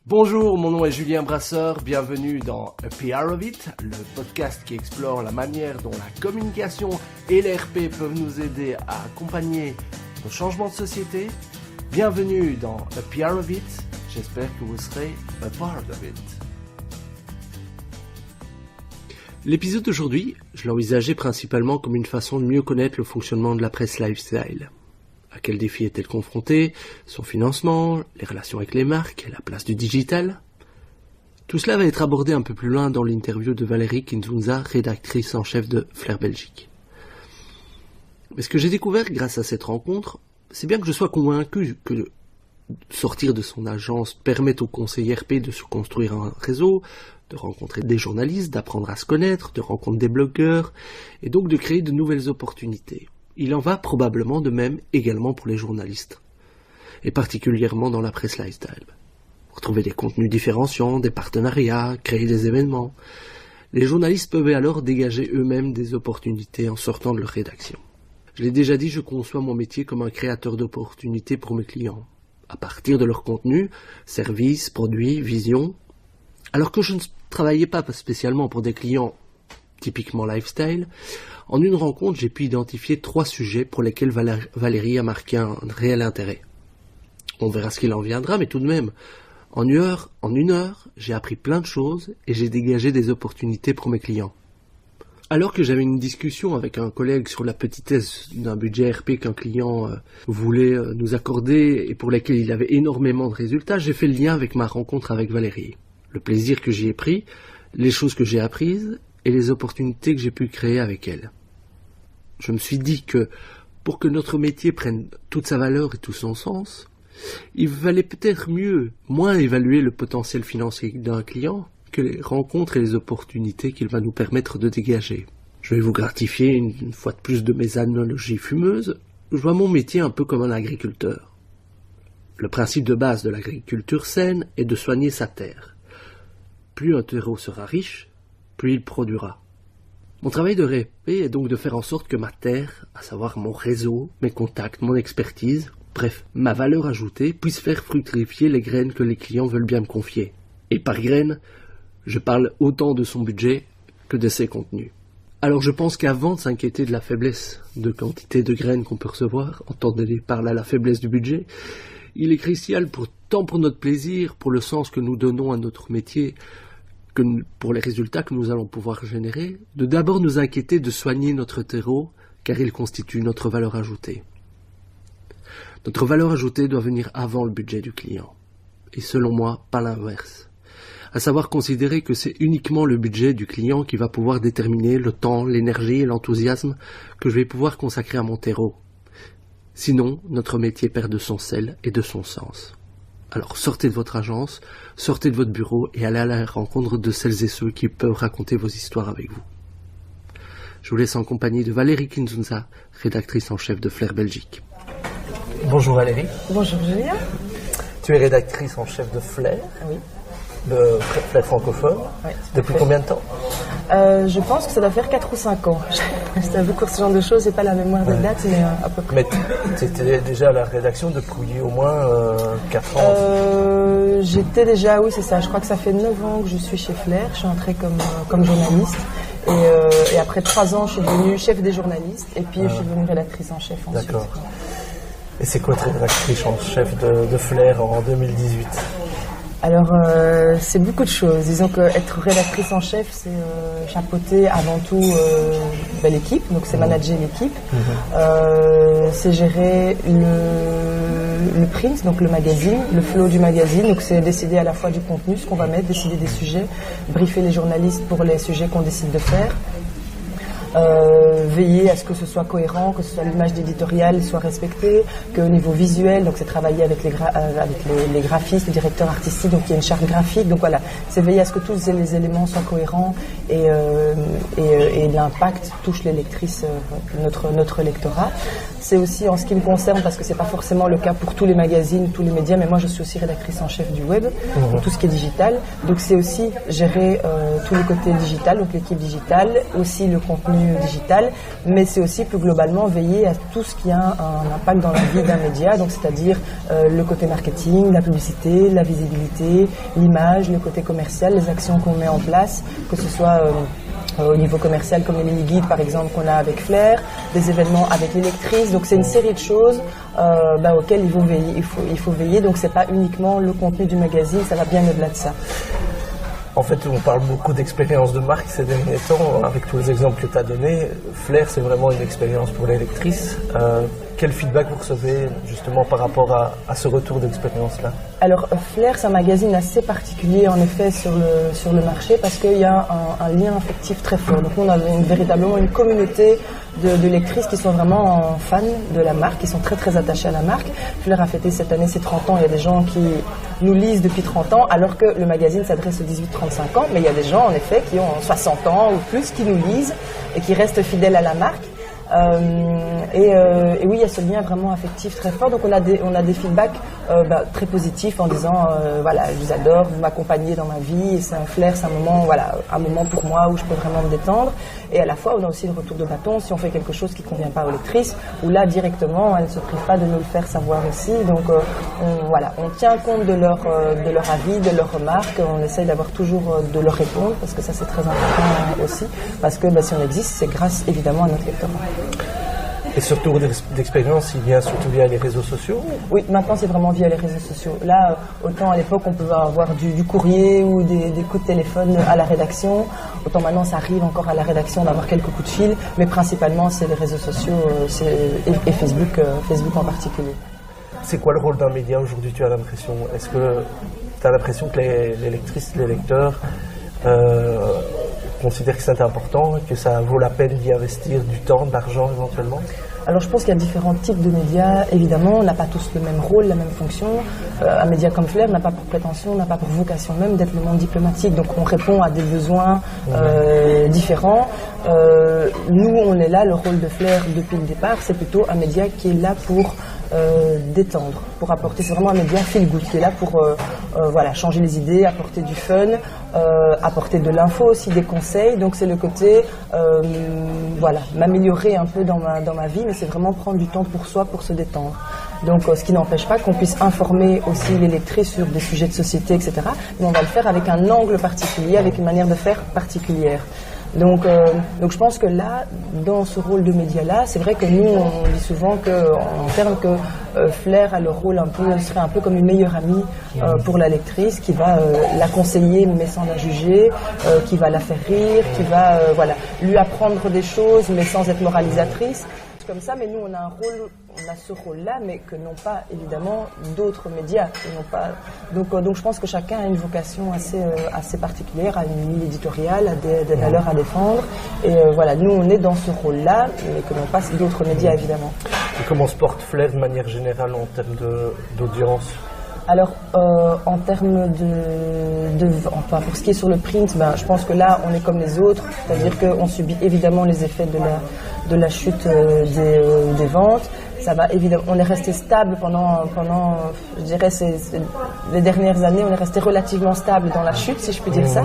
Bonjour, mon nom est Julien Brasseur, bienvenue dans A PR of It, le podcast qui explore la manière dont la communication et l'ERP peuvent nous aider à accompagner nos changements de société. Bienvenue dans A PR of It, j'espère que vous serez a part of it. L'épisode d'aujourd'hui, je l'ai envisagé principalement comme une façon de mieux connaître le fonctionnement de la presse lifestyle. À quels défis est-elle confrontée, son financement, les relations avec les marques, la place du digital. Tout cela va être abordé un peu plus loin dans l'interview de Valérie Kinzunza, rédactrice en chef de Flair Belgique. Mais ce que j'ai découvert grâce à cette rencontre, c'est bien que je sois convaincu que sortir de son agence permet aux conseillers RP de se construire un réseau, de rencontrer des journalistes, d'apprendre à se connaître, de rencontrer des blogueurs, et donc de créer de nouvelles opportunités. Il en va probablement de même également pour les journalistes, et particulièrement dans la presse lifestyle. Retrouver des contenus différenciants, des partenariats, créer des événements. Les journalistes peuvent alors dégager eux-mêmes des opportunités en sortant de leur rédaction. Je l'ai déjà dit, je conçois mon métier comme un créateur d'opportunités pour mes clients, à partir de leur contenu, services, produits, vision. Alors que je ne travaillais pas spécialement pour des clients typiquement lifestyle, en une rencontre, j'ai pu identifier 3 sujets pour lesquels Valérie a marqué un réel intérêt. On verra ce qu'il en viendra, mais tout de même, en une heure, j'ai appris plein de choses et j'ai dégagé des opportunités pour mes clients. Alors que j'avais une discussion avec un collègue sur la petitesse d'un budget RP qu'un client voulait nous accorder et pour lequel il avait énormément de résultats, j'ai fait le lien avec ma rencontre avec Valérie. Le plaisir que j'y ai pris, les choses que j'ai apprises et les opportunités que j'ai pu créer avec elle. Je me suis dit que pour que notre métier prenne toute sa valeur et tout son sens, il valait peut-être moins évaluer le potentiel financier d'un client que les rencontres et les opportunités qu'il va nous permettre de dégager. Je vais vous gratifier une fois de plus de mes analogies fumeuses. Je vois mon métier un peu comme un agriculteur. Le principe de base de l'agriculture saine est de soigner sa terre. Plus un terreau sera riche, plus il produira. Mon travail de RP est donc de faire en sorte que ma terre, à savoir mon réseau, mes contacts, mon expertise, bref, ma valeur ajoutée, puisse faire fructifier les graines que les clients veulent bien me confier. Et par graines, je parle autant de son budget que de ses contenus. Alors je pense qu'avant de s'inquiéter de la faiblesse de quantité de graines qu'on peut recevoir, entendez par là la faiblesse du budget, il est crucial tant pour notre plaisir, pour le sens que nous donnons à notre métier, que pour les résultats que nous allons pouvoir générer, de d'abord nous inquiéter de soigner notre terreau, car il constitue notre valeur ajoutée. Notre valeur ajoutée doit venir avant le budget du client, et selon moi, pas l'inverse. À savoir considérer que c'est uniquement le budget du client qui va pouvoir déterminer le temps, l'énergie et l'enthousiasme que je vais pouvoir consacrer à mon terreau. Sinon, notre métier perd de son sel et de son sens. Alors sortez de votre agence, sortez de votre bureau et allez à la rencontre de celles et ceux qui peuvent raconter vos histoires avec vous. Je vous laisse en compagnie de Valérie Kinzunza, rédactrice en chef de Flair Belgique. Bonjour Valérie. Bonjour Julien. Tu es rédactrice en chef de Flair. Oui. De Flair francophone. Oui, depuis combien de temps? Je pense que ça doit faire 4 ou 5 ans. C'est un peu pour ce genre de choses, j'ai pas la mémoire des dates, mais à peu près. Mais tu étais déjà à la rédaction depuis au moins 4 ans J'étais déjà, oui c'est ça, je crois que ça fait 9 ans que je suis chez Flair, je suis entrée comme journaliste. Et après 3 ans, je suis devenue chef des journalistes, et puis je suis devenue rédactrice en chef ensuite. D'accord. Et c'est quoi être rédactrice en chef de Flair en 2018 ? Alors, c'est beaucoup de choses. Disons qu'être rédactrice en chef, c'est chapeauter avant tout l'équipe, donc c'est manager l'équipe, c'est gérer le print, donc le magazine, le flow du magazine, donc c'est décider à la fois du contenu, ce qu'on va mettre, décider des sujets, briefer les journalistes pour les sujets qu'on décide de faire. Veiller à ce que ce soit cohérent, que ce soit l'image d'éditorial soit respectée, qu'au niveau visuel, donc c'est travailler avec les graphistes, les directeurs artistiques, donc il y a une charte graphique, donc voilà, c'est veiller à ce que tous les éléments soient cohérents et l'impact touche les lectrices, notre lectorat. c'est aussi en ce qui me concerne, parce que c'est pas forcément le cas pour tous les magazines, tous les médias, mais moi je suis aussi rédactrice en chef du web, pour tout ce qui est digital. Donc c'est aussi gérer tout le côté digital, donc l'équipe digitale, aussi le contenu digital, mais c'est aussi plus globalement veiller à tout ce qui a un impact dans la vie d'un média, donc c'est-à-dire le côté marketing, la publicité, la visibilité, l'image, le côté commercial, les actions qu'on met en place, que ce soit au niveau commercial comme les mini-guides par exemple qu'on a avec Flair, des événements avec les lectrices, donc c'est une série de choses auxquelles il faut veiller, donc c'est pas uniquement le contenu du magazine, ça va bien au-delà de ça. En fait, on parle beaucoup d'expérience de marque ces derniers temps, avec tous les exemples que tu as donnés. Flair, c'est vraiment une expérience pour les lectrices. Quel feedback vous recevez justement par rapport à ce retour d'expérience-là? Alors Flair, c'est un magazine assez particulier en effet sur le marché parce qu'il y a un lien affectif très fort. Donc on a véritablement une communauté de lectrices qui sont vraiment fans de la marque, qui sont très très attachées à la marque. Flair a fêté cette année ses 30 ans, il y a des gens qui nous lisent depuis 30 ans alors que le magazine s'adresse aux 18-35 ans, mais il y a des gens en effet qui ont 60 ans ou plus qui nous lisent et qui restent fidèles à la marque. Et oui, il y a ce lien vraiment affectif très fort. Donc on a des feedbacks très positifs en disant voilà, je vous adore, vous m'accompagnez dans ma vie, et c'est un Flair, c'est un moment pour moi où je peux vraiment me détendre. Et à la fois, on a aussi le retour de bâton si on fait quelque chose qui ne convient pas aux lectrices, où là directement, elles ne se privent pas de nous le faire savoir aussi. Donc on tient compte de leur avis, de leurs remarques. On essaye d'avoir toujours de leur répondre parce que ça c'est très important aussi. Parce que si on existe, c'est grâce évidemment à notre lectorat. Et ce retour d'expérience, il vient surtout via les réseaux sociaux? Oui, maintenant c'est vraiment via les réseaux sociaux. Là, autant à l'époque on pouvait avoir du courrier ou des coups de téléphone à la rédaction, autant maintenant ça arrive encore à la rédaction d'avoir quelques coups de fil, mais principalement c'est les réseaux sociaux et Facebook en particulier. C'est quoi le rôle d'un média aujourd'hui, tu as l'impression? Est-ce que tu as l'impression que les lectrices, les lecteurs considèrent que c'est important, que ça vaut la peine d'y investir du temps, de l'argent éventuellement? Alors je pense qu'il y a différents types de médias, évidemment, on n'a pas tous le même rôle, la même fonction. Un média comme Flair n'a pas pour prétention, n'a pas pour vocation même d'être le monde diplomatique, donc on répond à des besoins différents. Nous, on est là, le rôle de Flair depuis le départ, c'est plutôt un média qui est là pour détendre, pour apporter, c'est vraiment un média feel good, qui est là pour changer les idées, apporter du fun, apporter de l'info aussi, des conseils, donc c'est le côté m'améliorer un peu dans ma vie, mais c'est vraiment prendre du temps pour soi, pour se détendre. Donc ce qui n'empêche pas qu'on puisse informer aussi les lectrices sur des sujets de société, etc. Mais on va le faire avec un angle particulier, avec une manière de faire particulière. Donc je pense que là, dans ce rôle de média-là, c'est vrai que nous, on dit souvent en termes que Flair a le rôle serait un peu comme une meilleure amie pour la lectrice, qui va la conseiller mais sans la juger, qui va la faire rire, qui va lui apprendre des choses mais sans être moralisatrice. Comme ça, mais nous on a ce rôle-là, mais que n'ont pas évidemment d'autres médias. Donc je pense que chacun a une vocation assez particulière, a une ligne éditoriale, a des valeurs à défendre. Et nous on est dans ce rôle-là, mais que n'ont pas d'autres médias évidemment. Et comment se porte Flair de manière générale en termes d'audience? Alors, en termes pour ce qui est sur le print, je pense que là, on est comme les autres, c'est-à-dire qu'on subit évidemment les effets de la chute des ventes. Ça va évidemment, on est resté stable pendant je dirais, les dernières années, on est resté relativement stable dans la chute, si je puis dire ça.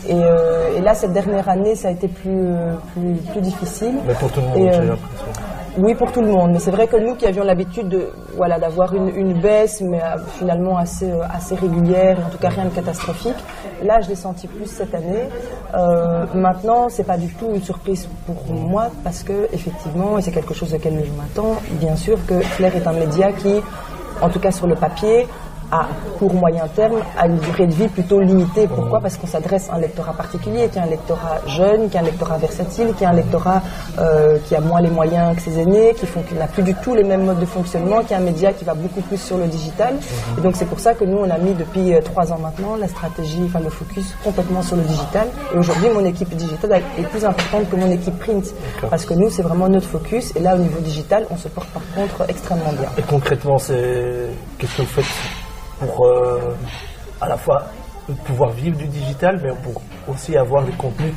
Et là, cette dernière année, ça a été plus difficile. Mais pour tout le monde, j'ai l'impression. Oui, pour tout le monde, mais c'est vrai que nous qui avions l'habitude d'avoir une baisse, mais finalement assez régulière, en tout cas rien de catastrophique, là je l'ai senti plus cette année. Maintenant, c'est pas du tout une surprise pour moi, parce que effectivement, et c'est quelque chose auquel je m'attends, bien sûr que Flair est un média qui, en tout cas sur le papier, à court moyen terme, à une durée de vie plutôt limitée. Pourquoi? Parce qu'on s'adresse à un lectorat particulier, qui est un lectorat jeune, qui est un lectorat versatile, qui est un lectorat qui a moins les moyens que ses aînés, qui n'a plus du tout les mêmes modes de fonctionnement, qui est un média qui va beaucoup plus sur le digital. Et donc c'est pour ça que nous, on a mis depuis 3 ans maintenant la stratégie, le focus complètement sur le digital. Et aujourd'hui, mon équipe digitale est plus importante que mon équipe print. Parce que nous, c'est vraiment notre focus. Et là, au niveau digital, on se porte par contre extrêmement bien. Et concrètement, qu'est-ce que vous faites pour à la fois pouvoir vivre du digital, mais pour aussi avoir des contenus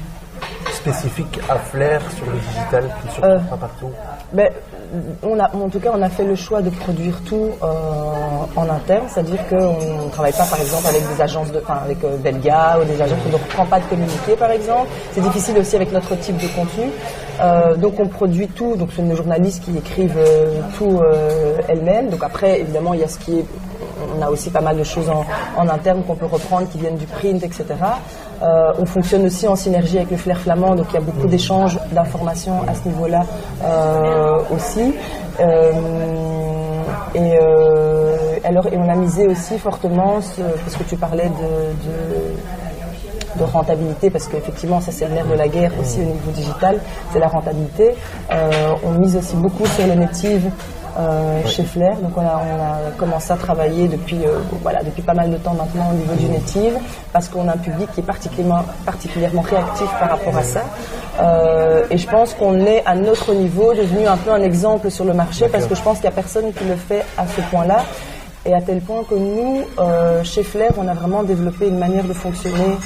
spécifique à Flair sur le digital qui ne se trouve pas partout? En tout cas, on a fait le choix de produire tout en interne, c'est-à-dire qu'on ne travaille pas, par exemple, avec des agences, avec Belga ou des agences qui ne reprend pas de communiqué, par exemple. C'est difficile aussi avec notre type de contenu. Donc, on produit tout. Donc, ce sont nos journalistes qui écrivent tout elles-mêmes. Donc, après, évidemment, il y a on a aussi pas mal de choses en interne qu'on peut reprendre, qui viennent du print, etc. On fonctionne aussi en synergie avec le Flair flamand, donc il y a beaucoup d'échanges d'informations à ce niveau-là aussi. Et on a misé aussi fortement, parce que tu parlais de rentabilité, parce qu'effectivement ça c'est le nerf de la guerre aussi au niveau digital, c'est la rentabilité. On mise aussi beaucoup sur le native chez Flair, donc on a commencé à travailler depuis pas mal de temps maintenant au niveau du native, parce qu'on a un public qui est particulièrement réactif par rapport à ça, et je pense qu'on est à notre niveau devenu un peu un exemple sur le marché, parce que je pense qu'il n'y a personne qui le fait à ce point-là. Et à tel point que nous, chez Flair, on a vraiment développé une manière de fonctionner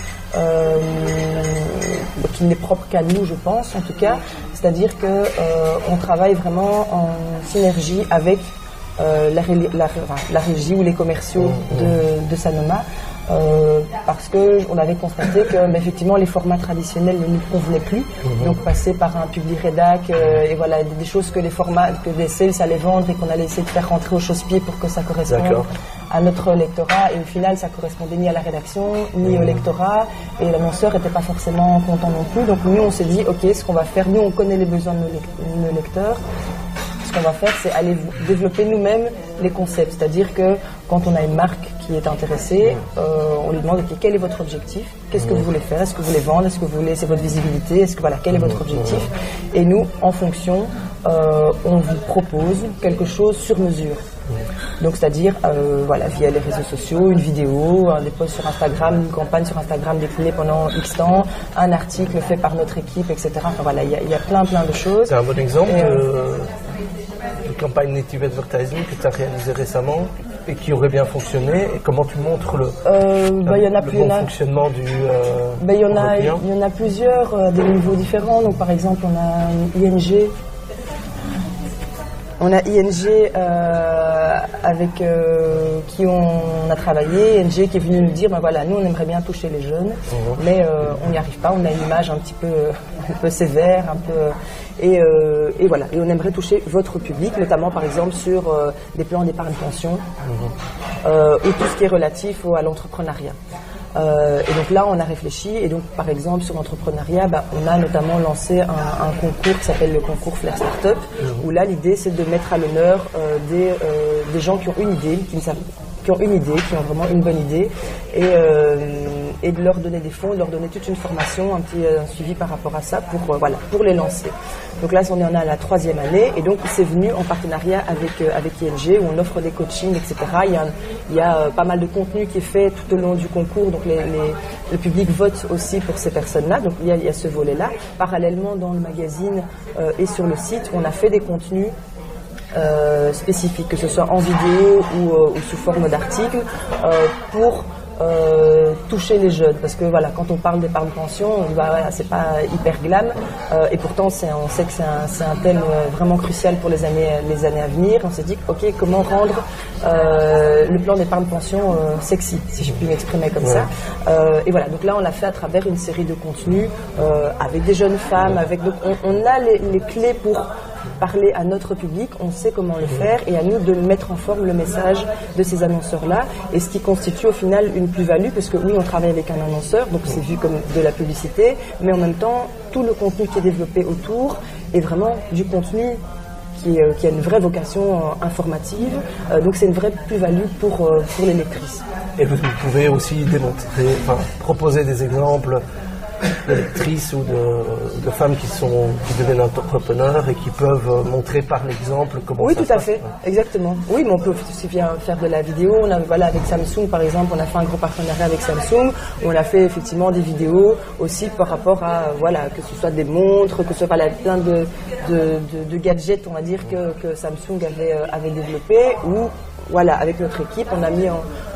qui n'est propre qu'à nous, je pense, en tout cas. C'est-à-dire qu'on travaille vraiment en synergie avec la régie ou les commerciaux de Sanoma. Parce qu'on avait constaté que effectivement les formats traditionnels ne nous convenaient plus, donc passer par un public rédac et voilà des choses que les sales allaient vendre et qu'on allait essayer de faire rentrer au chausse-pied pour que ça corresponde à notre lectorat, et au final ça correspondait ni à la rédaction ni au lectorat, et l'annonceur n'était pas forcément content non plus. Donc nous on s'est dit ok, ce qu'on va faire, nous on connaît les besoins de nos lecteurs. Ce qu'on va faire, c'est aller développer nous-mêmes les concepts. C'est-à-dire que quand on a une marque qui est intéressée, on lui demande quel est votre objectif, qu'est-ce que vous voulez faire, est-ce que vous voulez vendre, est-ce que vous voulez, c'est votre visibilité, quel est votre objectif. Et nous, en fonction, on vous propose quelque chose sur mesure. Donc c'est-à-dire via les réseaux sociaux, une vidéo, des posts sur Instagram, une campagne sur Instagram déclinée pendant X temps, un article fait par notre équipe, etc. Enfin voilà, il y a plein de choses. C'est un bon exemple de campagne native advertising que tu as réalisé récemment et qui aurait bien fonctionné, et comment tu montres le fonctionnement du il y en a plusieurs à des niveaux différents. Donc par exemple on a ING avec qui on a travaillé, ING qui est venu nous dire nous on aimerait bien toucher les jeunes, mais on n'y arrive pas, on a une image un peu sévère, et on aimerait toucher votre public, notamment par exemple sur des plans d'épargne pension ou tout ce qui est relatif à l'entrepreneuriat. Et donc là, on a réfléchi, et donc par exemple sur l'entrepreneuriat, on a notamment lancé un concours qui s'appelle le concours Flair Startup, où là l'idée c'est de mettre à l'honneur des gens qui ont une idée, qui ont vraiment une bonne idée, et de leur donner des fonds, de leur donner toute une formation, un suivi par rapport à ça pour les lancer. Donc là, on est à la 3e année, et donc c'est venu en partenariat avec ING, où on offre des coachings, etc. Il y a pas mal de contenu qui est fait tout au long du concours, donc le public vote aussi pour ces personnes-là, donc il y a ce volet-là. Parallèlement, dans le magazine et sur le site, on a fait des contenus spécifiques, que ce soit en vidéo ou sous forme d'articles, pour toucher les jeunes, parce que quand on parle d'épargne pension, c'est pas hyper glam, et pourtant on sait que c'est un thème vraiment crucial pour les années à venir. On s'est dit comment rendre le plan d'épargne pension sexy, si je puis m'exprimer comme ça, et donc là on l'a fait à travers une série de contenus avec des jeunes femmes, donc on a les clés pour parler à notre public, on sait comment le faire, et à nous de mettre en forme le message de ces annonceurs-là, et ce qui constitue au final une plus-value, parce que oui, on travaille avec un annonceur, donc c'est vu comme de la publicité, mais en même temps, tout le contenu qui est développé autour est vraiment du contenu qui a une vraie vocation informative, donc c'est une vraie plus-value pour les lectrices. Et vous pouvez aussi proposer des exemples de lectrices ou de femmes qui deviennent entrepreneurs et qui peuvent montrer par l'exemple comment ça se passe. Oui, tout à fait, exactement. Oui, mais on peut aussi faire de la vidéo. Avec Samsung, par exemple, on a fait un gros partenariat avec Samsung, où on a fait effectivement des vidéos aussi par rapport à, que ce soit des montres, que ce soit plein de gadgets, on va dire, que Samsung avait développé, où voilà, avec notre équipe, on a mis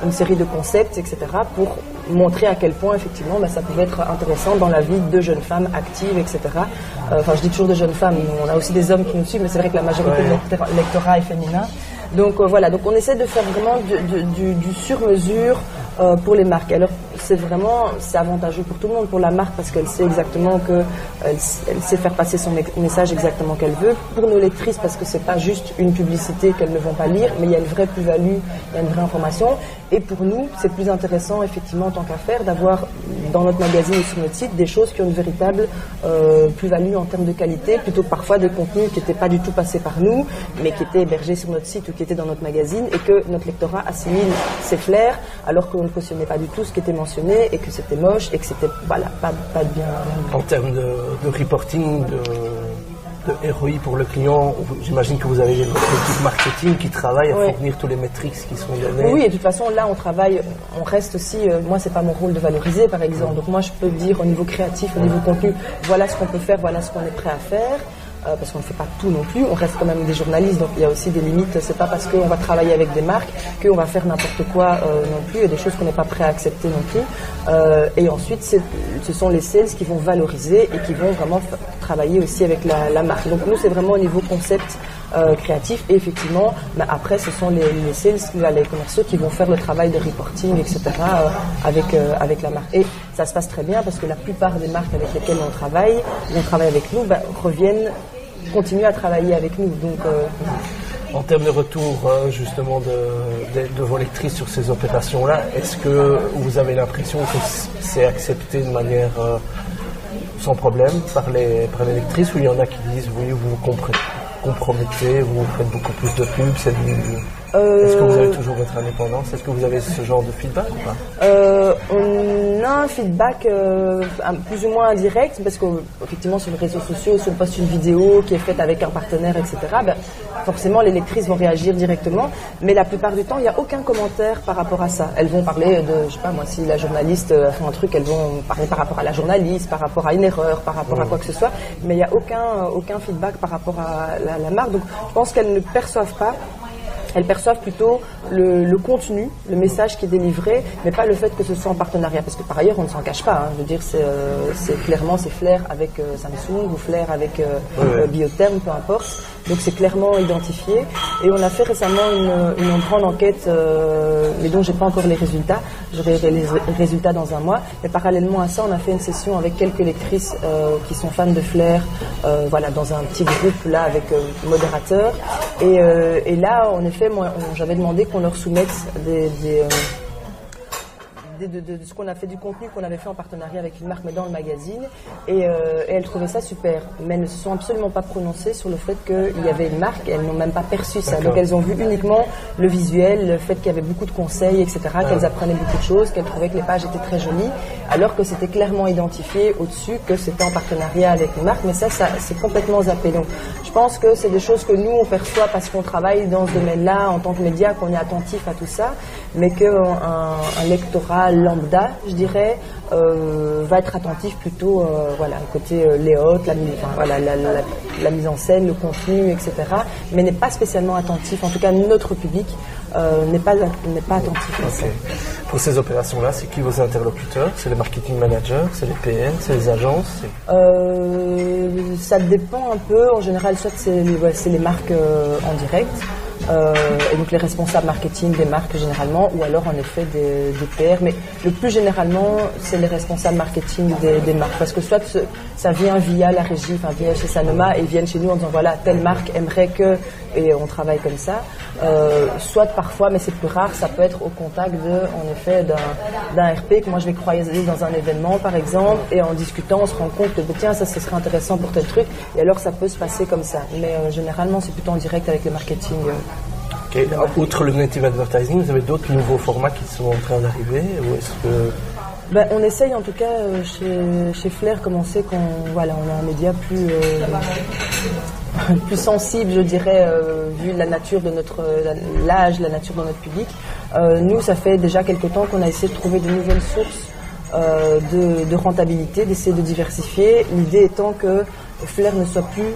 une série de concepts, etc., pour montrer à quel point, effectivement, ça pouvait être intéressant dans la vie de jeunes femmes actives, etc. Enfin, je dis toujours de jeunes femmes, on a aussi des hommes qui nous suivent, mais c'est vrai que la majorité de l'électorat est féminin. Donc voilà, donc on essaie de faire vraiment du sur-mesure pour les marques. Alors c'est avantageux pour tout le monde, pour la marque, parce qu'elle sait exactement elle sait faire passer son message exactement qu'elle veut. Pour nos lectrices, parce que c'est pas juste une publicité qu'elles ne vont pas lire, mais il y a une vraie plus-value, il y a une vraie information. Et pour nous, c'est plus intéressant, effectivement, en tant qu'affaire, d'avoir dans notre magazine et sur notre site des choses qui ont une véritable plus-value en termes de qualité, plutôt que parfois de contenu qui n'était pas du tout passé par nous, mais qui était hébergé sur notre site ou qui était dans notre magazine, et que notre lectorat assimile ses flairs, alors qu'on ne cautionnait pas du tout ce qui était mentionné, et que c'était moche, et que c'était pas bien. En termes de reporting, de ROI pour le client, j'imagine que vous avez votre équipe marketing qui travaille à fournir tous les métriques qui sont donnés. Oui, et de toute façon, là, on reste aussi, moi, c'est pas mon rôle de valoriser, par exemple. Donc moi, je peux dire au niveau créatif, au niveau contenu, voilà ce qu'on peut faire, voilà ce qu'on est prêt à faire. Parce qu'on ne fait pas tout non plus, on reste quand même des journalistes, donc il y a aussi des limites. C'est pas parce qu'on va travailler avec des marques qu'on va faire n'importe quoi non plus. Il y a des choses qu'on n'est pas prêt à accepter non plus. Et ensuite, ce sont les sales qui vont valoriser et qui vont vraiment travailler aussi avec la marque. Donc nous, c'est vraiment au niveau concept créatif, et effectivement, après, ce sont les sales, les commerciaux qui vont faire le travail de reporting, etc. Avec la marque. Et ça se passe très bien parce que la plupart des marques avec lesquelles on travaille avec nous, continuent à travailler avec nous. Donc, en termes de retour justement de vos lectrices sur ces opérations-là, est-ce que vous avez l'impression que c'est accepté de manière sans problème par les lectrices, ou il y en a qui disent oui, vous compromettez, vous faites beaucoup plus de pubs, est-ce que vous avez toujours votre indépendance? Est-ce que vous avez ce genre de feedback ou pas? On a un feedback plus ou moins indirect, parce qu'effectivement sur les réseaux sociaux, si on poste une vidéo qui est faite avec un partenaire, etc., forcément les lectrices vont réagir directement, mais la plupart du temps, il n'y a aucun commentaire par rapport à ça. Elles vont parler de, je sais pas moi, si la journaliste fait un truc, elles vont parler par rapport à la journaliste, par rapport à une erreur, par rapport à quoi que ce soit, mais il n'y a aucun feedback par rapport à la marque. Donc je pense qu'elles ne perçoivent pas. Elles perçoivent plutôt le contenu, le message qui est délivré, mais pas le fait que ce soit en partenariat. Parce que par ailleurs, on ne s'en cache pas. Je veux dire, c'est clairement Flair avec Samsung ou Flair avec Biotherm, peu importe. Donc c'est clairement identifié. Et on a fait récemment une grande enquête, mais dont j'ai pas encore les résultats. J'aurai les résultats dans un mois. Mais parallèlement à ça, on a fait une session avec quelques lectrices qui sont fans de Flair, dans un petit groupe là avec modérateur. Et là, en effet, j'avais demandé qu'on leur soumette de ce qu'on a fait, du contenu qu'on avait fait en partenariat avec une marque, mais dans le magazine, et elles trouvaient ça super, mais elles ne se sont absolument pas prononcées sur le fait qu'il y avait une marque. Elles n'ont même pas perçu ça. Donc elles ont vu uniquement le visuel, le fait qu'il y avait beaucoup de conseils, etc., qu'elles apprenaient beaucoup de choses, qu'elles trouvaient que les pages étaient très jolies, alors que c'était clairement identifié au-dessus que c'était en partenariat avec une marque. Mais ça c'est complètement zappé. Donc je pense que c'est des choses que nous on perçoit parce qu'on travaille dans ce domaine-là en tant que média, qu'on est attentif à tout ça, mais qu'un lectorat lambda, je dirais, va être attentif plutôt côté layout, la mise en scène, le contenu, etc., mais n'est pas spécialement attentif. En tout cas, notre public n'est pas attentif à ça. Pour ces opérations-là, c'est qui vos interlocuteurs? C'est les marketing managers, c'est les PM, c'est les agences? Ça dépend un peu. En général, soit c'est les marques en direct, et donc les responsables marketing des marques généralement, ou alors en effet des PR, mais le plus généralement c'est les responsables marketing des marques, parce que soit ça vient via la régie, via chez Sanoma, et ils viennent chez nous en disant voilà, telle marque aimerait que, et on travaille comme ça, soit parfois, mais c'est plus rare, ça peut être au contact en effet d'un RP que moi je vais croiser dans un événement par exemple, et en discutant on se rend compte que tiens, ça serait intéressant pour tel truc, et alors ça peut se passer comme ça, mais généralement c'est plutôt en direct avec le marketing. Okay. Outre le native advertising, vous avez d'autres nouveaux formats qui sont en train d'arriver, ou est-ce que... on essaye en tout cas chez Flair, comme on sait qu'on a un média plus sensible, je dirais, vu la nature de l'âge, la nature de notre public. Nous, ça fait déjà quelque temps qu'on a essayé de trouver de nouvelles sources de rentabilité, d'essayer de diversifier. L'idée étant que Flair ne soit plus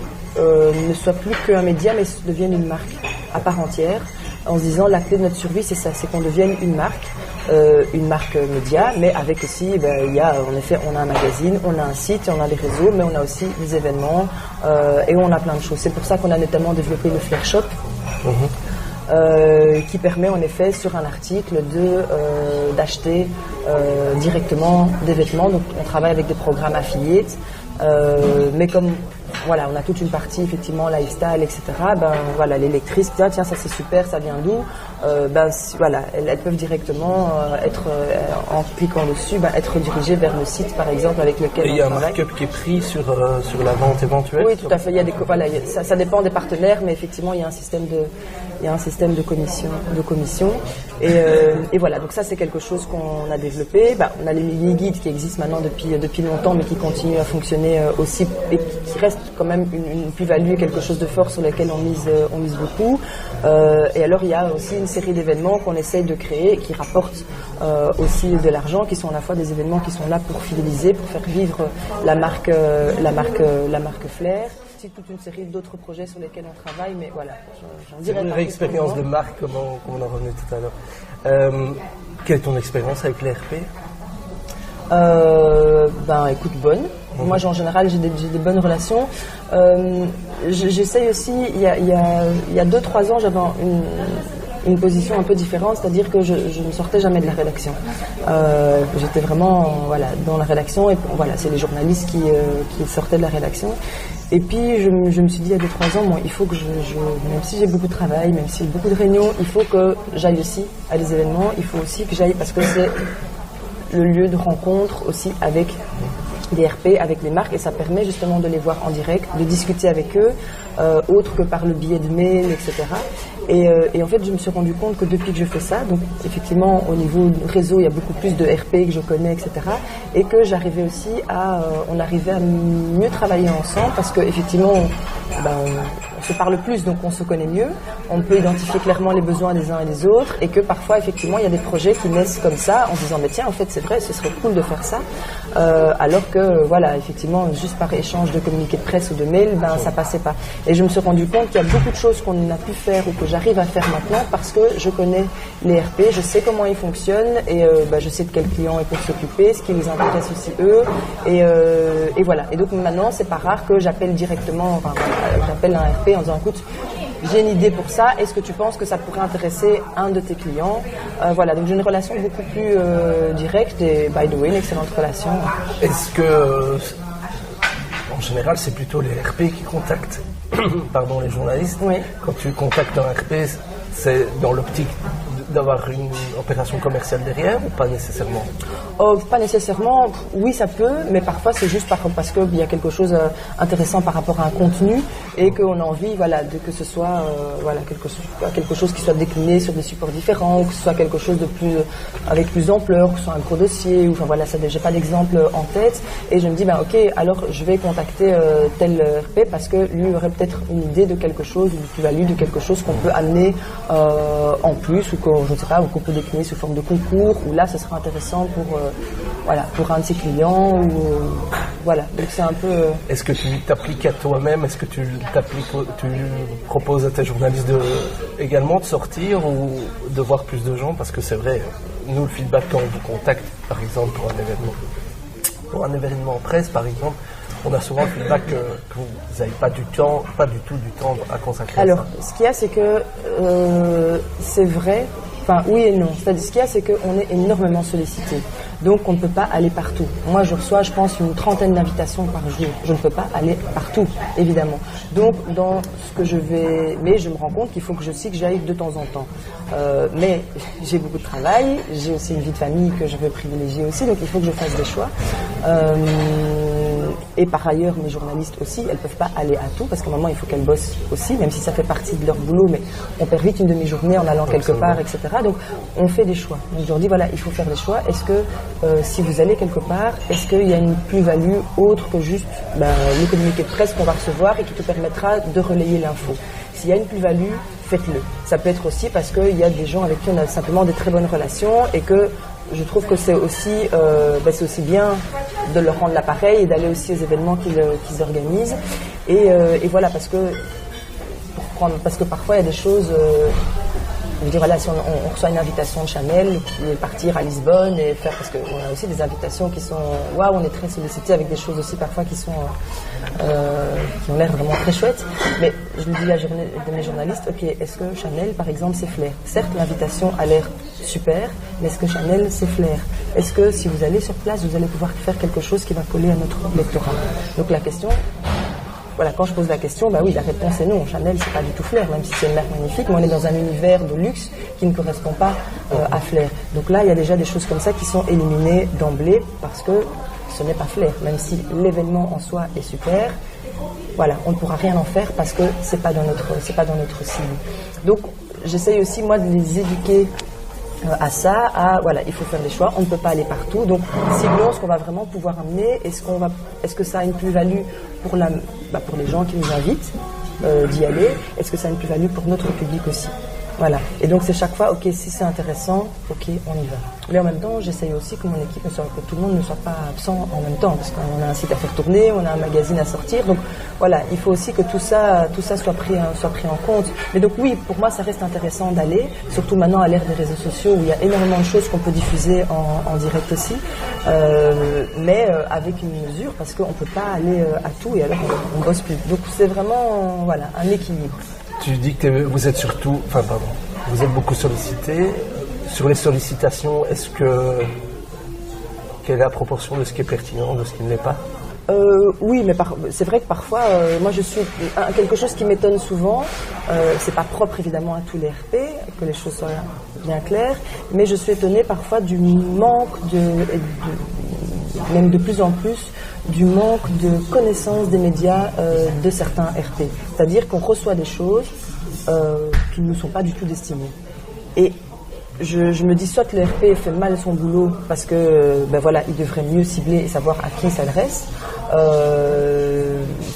qu'un média, mais devienne une marque à part entière. en se disant la clé de notre survie, c'est ça, c'est qu'on devienne une marque média, mais avec aussi, il y a en effet, on a un magazine, on a un site, on a des réseaux, mais on a aussi des événements et on a plein de choses. C'est pour ça qu'on a notamment développé le Flair Shop. Qui permet en effet sur un article d'acheter directement des vêtements. Donc on travaille avec des programmes affiliates, mais comme voilà, on a toute une partie effectivement lifestyle, etc. Les lectrices, tiens ça c'est super, ça vient d'où, elles peuvent directement être en cliquant dessus, être dirigées vers le site par exemple avec lequel il y a un markup qui est pris sur la vente éventuelle. Oui, tout à fait. Il y a ça dépend des partenaires, mais effectivement il y a un système de commission. Et voilà, donc ça c'est quelque chose qu'on a développé. On a les mini-guides qui existent maintenant depuis longtemps, mais qui continuent à fonctionner aussi et qui restent quand même une plus-value, quelque chose de fort sur lequel on mise beaucoup. Et alors il y a aussi une série d'événements qu'on essaye de créer qui rapportent aussi de l'argent, qui sont à la fois des événements qui sont là pour fidéliser, pour faire vivre la marque Flair. Toute une série d'autres projets sur lesquels on travaille, mais voilà. C'est une vraie expérience de marque, comme on en revenait tout à l'heure. Quelle est ton expérience avec les RP? Écoute, bonne. Moi, en général, j'ai des bonnes relations. J'essaye aussi, il y a 2-3 ans, j'avais une position un peu différente, c'est-à-dire que je ne sortais jamais de la rédaction. J'étais vraiment dans la rédaction, et c'est les journalistes qui sortaient de la rédaction. Et puis je me suis dit il y a 2-3 ans, il faut que même si j'ai beaucoup de travail, même si j'ai beaucoup de réunions, il faut que j'aille aussi à des événements, il faut aussi que j'aille, parce que c'est le lieu de rencontre aussi avec des RP, avec les marques, et ça permet justement de les voir en direct, de discuter avec eux, autre que par le biais de mail, etc. Et en fait, je me suis rendu compte que depuis que je fais ça, donc effectivement, au niveau réseau, il y a beaucoup plus de RP que je connais, etc. Et que j'arrivais aussi on arrivait à mieux travailler ensemble, parce que effectivement, on se parle plus, donc on se connaît mieux, on peut identifier clairement les besoins des uns et des autres, et que parfois, effectivement, il y a des projets qui naissent comme ça, en se disant, mais tiens, en fait, c'est vrai, ce serait cool de faire ça, alors que, effectivement, juste par échange de communiqués de presse ou de mail, ça passait pas. Et je me suis rendu compte qu'il y a beaucoup de choses qu'on a pu faire ou que j'arrive à faire maintenant parce que je connais les RP, je sais comment ils fonctionnent, et je sais de quels clients ils peuvent s'occuper, ce qui les intéresse aussi eux, et voilà. Et donc maintenant, c'est pas rare que j'appelle directement, j'appelle un RP en disant, écoute, j'ai une idée pour ça, est-ce que tu penses que ça pourrait intéresser un de tes clients? Donc j'ai une relation beaucoup plus directe, et by the way, une excellente relation. Est-ce que, en général, c'est plutôt les RP qui contactent les journalistes? Oui. Quand tu contactes un RP, c'est dans l'optique d'avoir une opération commerciale derrière, ou pas nécessairement? Pas nécessairement, oui ça peut, mais parfois c'est juste parce qu'il y a quelque chose intéressant par rapport à un contenu, et qu'on a envie que ce soit quelque chose qui soit décliné sur des supports différents, ou que ce soit quelque chose avec plus d'ampleur, que ce soit un gros dossier, j'ai pas d'exemple en tête, et je me dis ok, alors je vais contacter tel RP parce que lui aurait peut-être une idée de quelque chose, une plus-value de quelque chose qu'on peut amener en plus, ou qu'on peut décliner sous forme de concours, ou là ce sera intéressant pour un de ses clients, donc c'est un peu... Est-ce que tu t'appliques à toi-même? Est-ce que tu proposes à tes journalistes également de sortir, ou de voir plus de gens? Parce que c'est vrai, nous, le feedback quand on vous contacte, par exemple, pour un événement presse, par exemple, on a souvent le feedback que vous n'avez pas du tout du temps à consacrer à ça. Alors, ce qu'il y a, c'est que c'est vrai, oui et non. C'est-à-dire, ce qu'il y a, c'est qu'on est énormément sollicité. Donc, on ne peut pas aller partout. Moi, je reçois, je pense, une 30aine d'invitations par jour. Je ne peux pas aller partout, évidemment. Donc, dans ce que mais je me rends compte qu'il faut que j'aille de temps en temps. Mais j'ai beaucoup de travail, j'ai aussi une vie de famille que je veux privilégier aussi, donc il faut que je fasse des choix. Et par ailleurs, mes journalistes aussi, elles ne peuvent pas aller à tout, parce qu'à un moment, il faut qu'elles bossent aussi, même si ça fait partie de leur boulot, mais on perd vite une demi-journée en allant quelque part, etc. Donc, on fait des choix. Donc, je leur dis, il faut faire des choix. Est-ce que, si vous allez quelque part, est-ce qu'il y a une plus-value autre que juste le communiqué de presse qu'on va recevoir et qui te permettra de relayer l'info? S'il y a une plus-value, faites-le. Ça peut être aussi parce qu'il y a des gens avec qui on a simplement des très bonnes relations, et que je trouve que c'est aussi bien de leur rendre l'appareil et d'aller aussi aux événements qu'ils organisent. Et voilà, parce que parfois il y a des choses Je veux dire, voilà, si on reçoit une invitation de Chanel, partir à Lisbonne et faire, parce qu'on a aussi des invitations qui sont, waouh, on est très sollicité avec des choses aussi parfois qui ont l'air vraiment très chouettes. Mais je me dis à mes journalistes, ok, est-ce que Chanel, par exemple, c'est Flair? Certes, l'invitation a l'air super, mais est-ce que Chanel, c'est Flair? Est-ce que si vous allez sur place, vous allez pouvoir faire quelque chose qui va coller à notre lectorat? Donc la question, voilà, quand je pose la question, bah oui, la réponse est non. Chanel, c'est pas du tout Flair, même si c'est une marque magnifique, mais on est dans un univers de luxe qui ne correspond pas à Flair. Donc là, il y a déjà des choses comme ça qui sont éliminées d'emblée parce que ce n'est pas Flair, même si l'événement en soi est super. Voilà, on ne pourra rien en faire parce que c'est pas dans notre cible. Donc, j'essaye aussi moi de les éduquer à ça, voilà, il faut faire des choix, on ne peut pas aller partout, donc ciblons ce qu'on va vraiment pouvoir amener, est-ce que ça a une plus-value pour les gens qui nous invitent d'y aller, est-ce que ça a une plus-value pour notre public aussi, voilà, et donc c'est chaque fois, ok, si c'est intéressant, ok, on y va. Mais en même temps, j'essaye aussi que mon équipe que tout le monde ne soit pas absent en même temps, parce qu'on a un site à faire tourner, on a un magazine à sortir, donc voilà, il faut aussi que tout ça soit pris en compte. Mais donc oui, pour moi, ça reste intéressant d'aller, surtout maintenant à l'ère des réseaux sociaux où il y a énormément de choses qu'on peut diffuser en direct aussi, mais avec une mesure, parce qu'on ne peut pas aller à tout et alors on bosse plus. Donc c'est vraiment voilà, un équilibre. Tu dis que vous êtes vous êtes beaucoup sollicité. Sur les sollicitations, quelle est la proportion de ce qui est pertinent, de ce qui ne l'est pas? Oui, mais c'est vrai que parfois, moi je suis quelque chose qui m'étonne souvent. C'est pas propre évidemment à tous les RP, que les choses soient bien claires, mais je suis étonnée parfois du manque même de plus en plus, du manque de connaissance des médias de certains RP. C'est-à-dire qu'on reçoit des choses qui ne nous sont pas du tout destinées. Et je me dis soit le RP fait mal son boulot parce que il devrait mieux cibler et savoir à qui il s'adresse,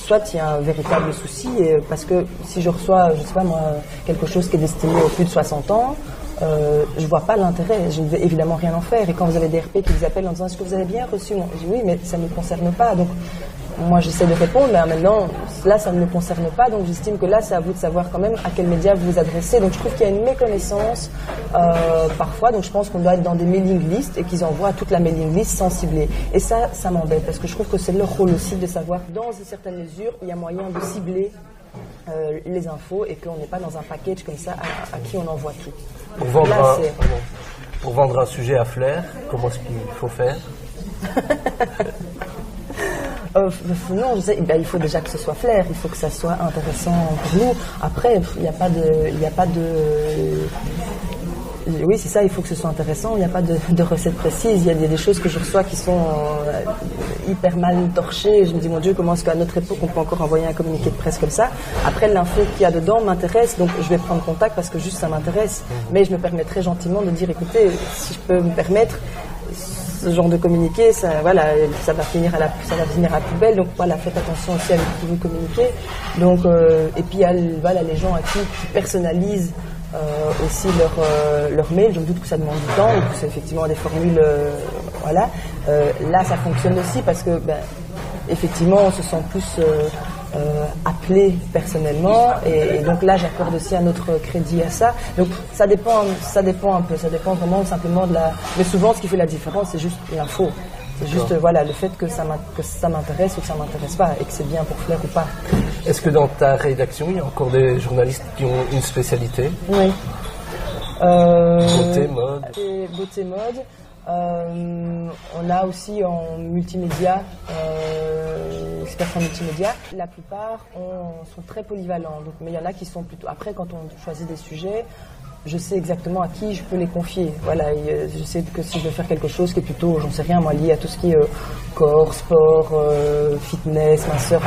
soit il y a un véritable souci parce que si je reçois, je sais pas moi, quelque chose qui est destiné aux plus de 60 ans, je vois pas l'intérêt, je ne vais évidemment rien en faire. Et quand vous avez des RP qui vous appellent en disant est-ce que vous avez bien reçu, je dis oui, mais ça ne me concerne pas. Donc moi j'essaie de répondre, mais maintenant là ça ne me concerne pas, donc j'estime que là c'est à vous de savoir quand même à quel média vous vous adressez. Donc je trouve qu'il y a une méconnaissance parfois, donc je pense qu'on doit être dans des mailing lists et qu'ils envoient à toute la mailing list sans cibler. Et ça m'embête parce que je trouve que c'est leur rôle aussi de savoir dans une certaine mesure il y a moyen de cibler les infos et qu'on n'est pas dans un package comme ça à qui on envoie tout. Pour vendre un sujet à Flair, comment est-ce qu'il faut faire? Non, je sais, il faut déjà que ce soit Flair, il faut que ça soit intéressant pour nous. Après, il n'y a pas de... Oui, c'est ça, il faut que ce soit intéressant, il n'y a pas de recette précise. Il y a des choses que je reçois qui sont hyper mal torchées. Je me dis, mon Dieu, comment est-ce qu'à notre époque, on peut encore envoyer un communiqué de presse comme ça? Après, l'info qu'il y a dedans m'intéresse, donc je vais prendre contact parce que juste ça m'intéresse. Mais je me permettrai gentiment de dire, écoutez, si je peux me permettre, ce genre de communiqué, ça va finir à la poubelle. Donc voilà, faites attention aussi avec qui vous communiquez. Donc, et puis il y a les gens à qui personnalisent aussi leur mail. Je me doute que ça demande du temps et que c'est effectivement des formules. Là, ça fonctionne aussi parce que effectivement, on se sent plus appelé personnellement et donc là, j'accorde aussi un autre crédit à ça. Donc ça dépend un peu. Ça dépend vraiment simplement de la. Mais souvent, ce qui fait la différence, c'est juste l'info. C'est juste le fait que ça m'intéresse ou que ça m'intéresse pas et que c'est bien pour Flair ou pas. Est-ce que dans ta rédaction, il y a encore des journalistes qui ont une spécialité? Oui. Beauté, mode. Beauté, mode. On a aussi en multimédia, experts en multimédia. La plupart sont très polyvalents, mais il y en a qui sont plutôt. Après, quand on choisit des sujets, je sais exactement à qui je peux les confier. Voilà, je sais que si je veux faire quelque chose qui est plutôt, j'en sais rien, moi, lié à tout ce qui est corps, sport, fitness, minceur,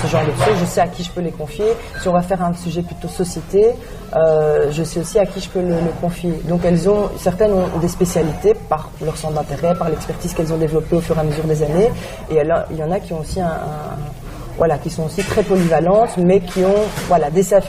ce genre de choses, je sais à qui je peux les confier. Si on va faire un sujet plutôt société, je sais aussi à qui je peux le confier. Donc certaines ont des spécialités par leur centre d'intérêt, par l'expertise qu'elles ont développée au fur et à mesure des années. Et il y en a qui ont aussi qui sont aussi très polyvalentes, mais qui ont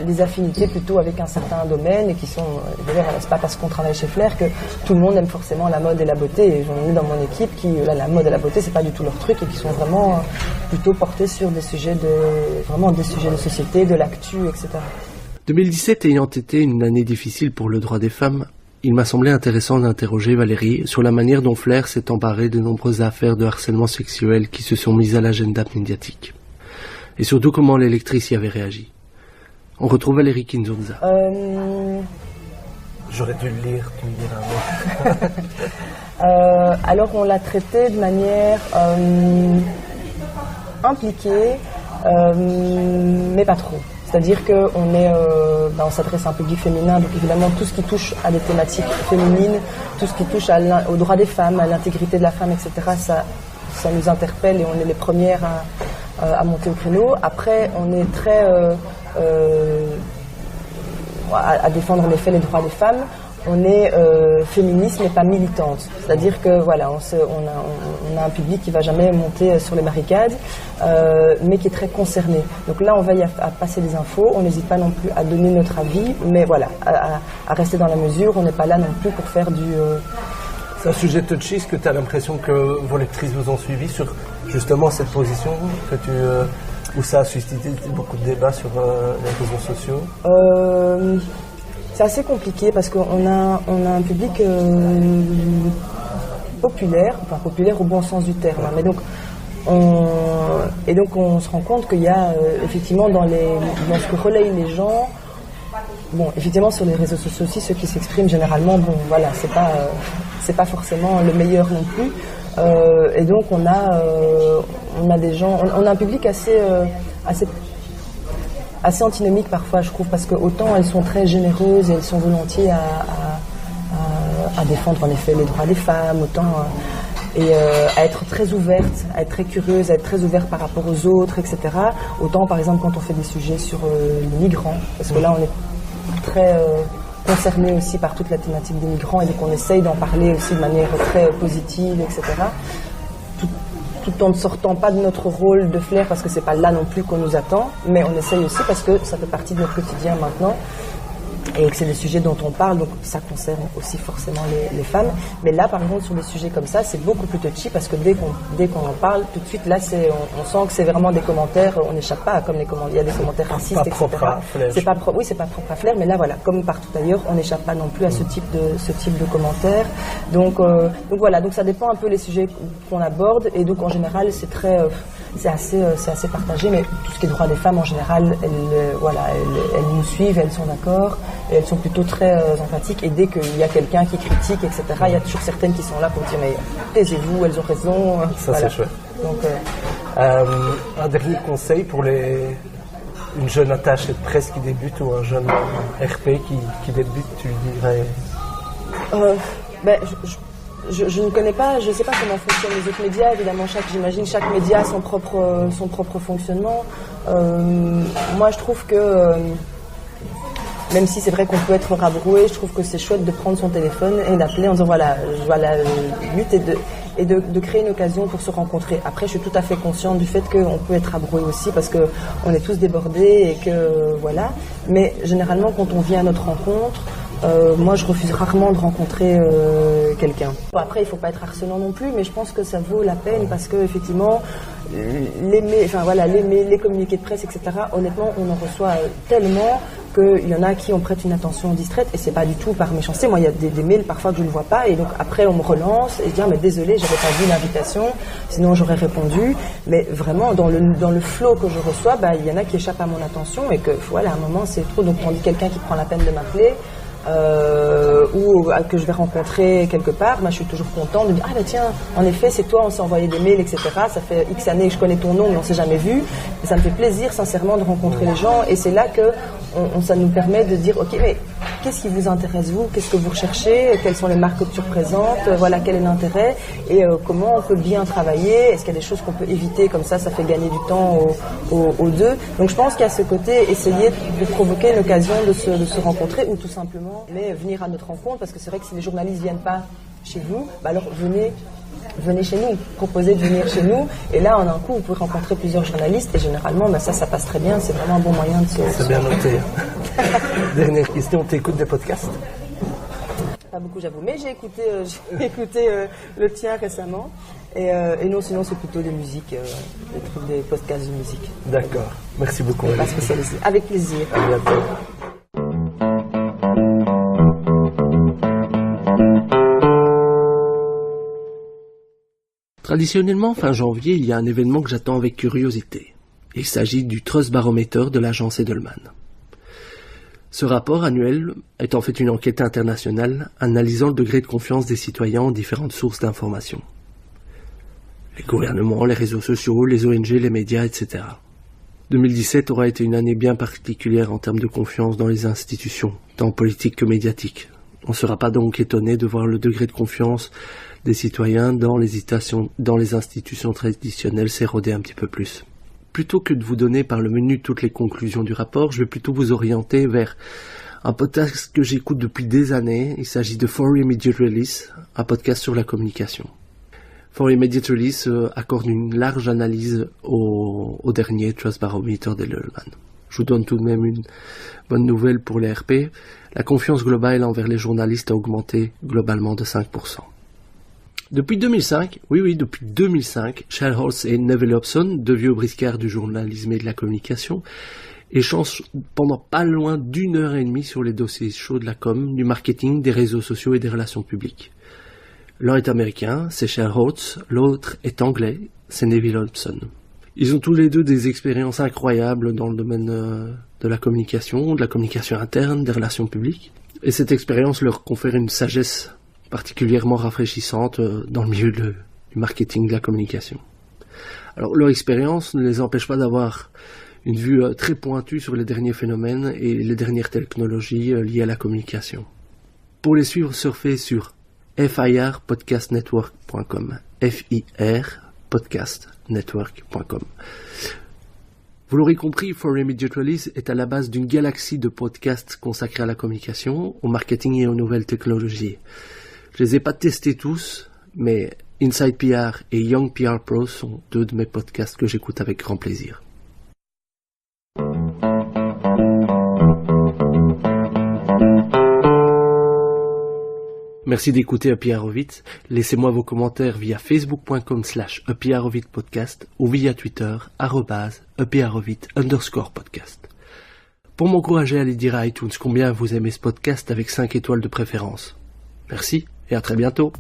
des affinités plutôt avec un certain domaine et qui sont, d'ailleurs, c'est pas parce qu'on travaille chez Flair que tout le monde aime forcément la mode et la beauté. Et j'en ai dans mon équipe qui, la mode et la beauté, c'est pas du tout leur truc et qui sont vraiment plutôt portés sur des sujets de société, de l'actu, etc. 2017 ayant été une année difficile pour le droit des femmes, il m'a semblé intéressant d'interroger Valérie sur la manière dont Flair s'est emparé de nombreuses affaires de harcèlement sexuel qui se sont mises à l'agenda médiatique. Et surtout comment les lectrices y avaient réagi. On retrouve Valérie Kinzonza. J'aurais dû le lire, tu me diras. Alors on l'a traité de manière impliquée, mais pas trop. C'est-à-dire qu'on on s'adresse à un public féminin, donc évidemment tout ce qui touche à des thématiques féminines, tout ce qui touche aux droits des femmes, à l'intégrité de la femme, etc., ça nous interpelle et on est les premières à monter au créneau. Après, on est très à défendre en effet les droits des femmes. On est féministe mais pas militante. C'est-à-dire que voilà, on a un public qui va jamais monter sur les barricades, mais qui est très concerné. Donc là, on veille à passer des infos. On n'hésite pas non plus à donner notre avis, mais voilà, à rester dans la mesure. On n'est pas là non plus pour faire du... C'est un sujet touchy. Est-ce que tu as l'impression que vos lectrices vous ont suivi sur justement cette position où ça a suscité beaucoup de débats sur les réseaux sociaux? C'est assez compliqué parce qu'on a un public populaire au bon sens du terme. Mais donc on se rend compte qu'il y a effectivement dans ce que relayent les gens. Bon, effectivement sur les réseaux sociaux aussi, ceux qui s'expriment généralement, bon voilà, c'est pas forcément le meilleur non plus. Et donc on a des gens, on a un public assez antinomique parfois, je trouve, parce que autant elles sont très généreuses et elles sont volontiers à défendre en effet les droits des femmes, autant à être très ouvertes, à être très curieuses, à être très ouvertes par rapport aux autres, etc. Autant par exemple quand on fait des sujets sur les migrants, parce que là on est très concerné aussi par toute la thématique des migrants et donc on essaye d'en parler aussi de manière très positive, etc. Tout en ne sortant pas de notre rôle de Flair, parce que c'est pas là non plus qu'on nous attend, mais on essaye aussi parce que ça fait partie de notre quotidien maintenant et que c'est des sujets dont on parle, donc ça concerne aussi forcément les femmes. Mais là, par exemple, sur des sujets comme ça, c'est beaucoup plus touchy parce que dès qu'on en parle, tout de suite, là, on sent que c'est vraiment des commentaires, on n'échappe pas à comme il y a des commentaires racistes, etc. C'est pas propre à Flair, mais là, voilà, comme partout ailleurs, on n'échappe pas non plus à ce type de commentaires. Donc voilà, donc ça dépend un peu les sujets qu'on aborde et donc en général, c'est assez partagé, mais tout ce qui est droit des femmes en général, elles nous suivent, elles sont d'accord, et elles sont plutôt très empathiques, et dès qu'il y a quelqu'un qui critique, etc., il y a toujours certaines qui sont là pour dire mais taisez-vous, elles ont raison. Ça voilà. C'est chouette. Donc, un dernier conseil pour une jeune attachée de presse qui débute ou un jeune RP qui débute, tu dirais? Je ne connais pas, je ne sais pas comment fonctionnent les autres médias. Évidemment, j'imagine chaque média a son propre fonctionnement. Moi, je trouve que, même si c'est vrai qu'on peut être rabroué, je trouve que c'est chouette de prendre son téléphone et d'appeler en disant voilà, je vois la lutte et de créer une occasion pour se rencontrer. Après, je suis tout à fait consciente du fait qu'on peut être rabroué aussi parce qu'on est tous débordés et que voilà. Mais généralement, quand on vient à notre rencontre, moi, je refuse rarement de rencontrer quelqu'un. Bon, après, il ne faut pas être harcelant non plus, mais je pense que ça vaut la peine parce que effectivement, les communiqués de presse, etc. Honnêtement, on en reçoit tellement qu'il y en a qui on prête une attention distraite et c'est pas du tout par méchanceté. Moi, il y a des mails parfois que je ne vois pas et donc après on me relance et je dis mais désolé, j'avais pas vu l'invitation, sinon j'aurais répondu. Mais vraiment dans le flot que je reçois, il y en a qui échappent à mon attention et que voilà, à un moment c'est trop. Donc on dit quelqu'un qui prend la peine de m'appeler. Ou que je vais rencontrer quelque part, je suis toujours contente de dire tiens, en effet c'est toi, on s'est envoyé des mails, etc. Ça fait X années que je connais ton nom mais on s'est jamais vu. Et ça me fait plaisir sincèrement de rencontrer les gens et c'est là que ça nous permet de dire ok, mais qu'est-ce qui vous intéresse vous, qu'est-ce que vous recherchez, quelles sont les marques que tu représentes, voilà quel est l'intérêt et comment on peut bien travailler, est-ce qu'il y a des choses qu'on peut éviter, comme ça fait gagner du temps aux deux. Donc je pense qu'il y a ce côté essayer de provoquer l'occasion de se rencontrer ou tout simplement mais venir à notre rencontre, parce que c'est vrai que si les journalistes viennent pas chez vous, alors venez chez nous, proposez de venir chez nous, et là en un coup vous pouvez rencontrer plusieurs journalistes et généralement ça passe très bien, c'est vraiment un bon moyen de se... C'est bien noté. Dernière question, tu écoutes des podcasts? Pas beaucoup j'avoue, mais j'ai écouté le tien récemment et non sinon c'est plutôt des musiques, des podcasts de musique. D'accord, merci beaucoup. Pas spécialisé. Avec plaisir. À bientôt. Traditionnellement, fin janvier, il y a un événement que j'attends avec curiosité. Il s'agit du Trust Barometer de l'agence Edelman. Ce rapport annuel est en fait une enquête internationale analysant le degré de confiance des citoyens en différentes sources d'information. Les gouvernements, les réseaux sociaux, les ONG, les médias, etc. 2017 aura été une année bien particulière en termes de confiance dans les institutions, tant politiques que médiatiques. On ne sera pas donc étonné de voir le degré de confiance des citoyens dans les institutions traditionnelles s'éroder un petit peu plus. Plutôt que de vous donner par le menu toutes les conclusions du rapport, je vais plutôt vous orienter vers un podcast que j'écoute depuis des années. Il s'agit de For Immediate Release, un podcast sur la communication. For Immediate Release accorde une large analyse au dernier Trust Barometer d'Edelman. Je vous donne tout de même une bonne nouvelle pour les RP. La confiance globale envers les journalistes a augmenté globalement de 5%. Depuis 2005, depuis 2005, Shell Holtz et Neville Hobson, deux vieux briscards du journalisme et de la communication, échangent pendant pas loin d'1h30 sur les dossiers chauds de la com, du marketing, des réseaux sociaux et des relations publiques. L'un est américain, c'est Shell Holtz, l'autre est anglais, c'est Neville Hobson. Ils ont tous les deux des expériences incroyables dans le domaine de la communication interne, des relations publiques. Et cette expérience leur confère une sagesse particulièrement rafraîchissante dans le milieu du marketing, de la communication. Alors leur expérience ne les empêche pas d'avoir une vue très pointue sur les derniers phénomènes et les dernières technologies liées à la communication. Pour les suivre, surfez sur firpodcastnetwork.com. firpodcastnetwork.com. Vous l'aurez compris, For Immediate Release est à la base d'une galaxie de podcasts consacrés à la communication, au marketing et aux nouvelles technologies. Je les ai pas testés tous, mais Inside PR et Young PR Pro sont deux de mes podcasts que j'écoute avec grand plaisir. Merci d'écouter EPRovit. Laissez-moi vos commentaires via facebook.com/EPRovitpodcast ou via Twitter @EPRovit_podcast. Pour m'encourager à aller dire à iTunes combien vous aimez ce podcast avec 5 étoiles de préférence. Merci et à très bientôt.